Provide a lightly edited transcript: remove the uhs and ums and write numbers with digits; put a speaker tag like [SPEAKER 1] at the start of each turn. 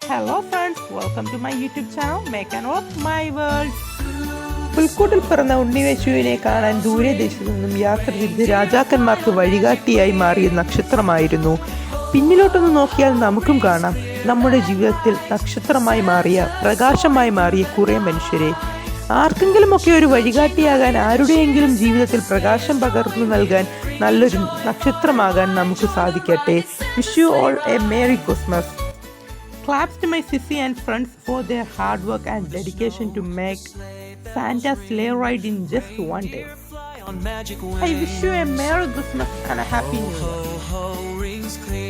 [SPEAKER 1] Hello friends, welcome to my YouTube channel Make of My World. പുൽക്കൂട്ടിൽ പിറന്ന ഉണ്ണിയേശുവിനെ കാണാൻ ദൂരദേശത്തു നിന്നും യാത്ര ചെയ്ത് രാജാക്കന്മാർക്ക് വഴികാട്ടിയായി മാറിയ നക്ഷത്രമായിരുന്നു. പിന്നിലോട്ടൊന്ന് നോക്കിയാൽ നമുക്കും കാണാം നമ്മുടെ ജീവിതത്തിൽ നക്ഷത്രമായി മാറിയ, പ്രകാശമായി മാറിയ കുറേ മനുഷ്യരെ. ആർക്കെങ്കിലുമൊക്കെ ഒരു വഴികാട്ടിയാകാൻ, ആരുടെയെങ്കിലും ജീവിതത്തിൽ പ്രകാശം പകർന്നു നൽകാൻ നല്ലൊരു നക്ഷത്രമാകാൻ നമുക്ക് സാധിക്കട്ടെ. Wish you all A merry Christmas. Claps to my sissy and friends for their hard work and dedication to make Santa's sleigh ride in just one day. I wish you a Merry Christmas and a Happy New Year.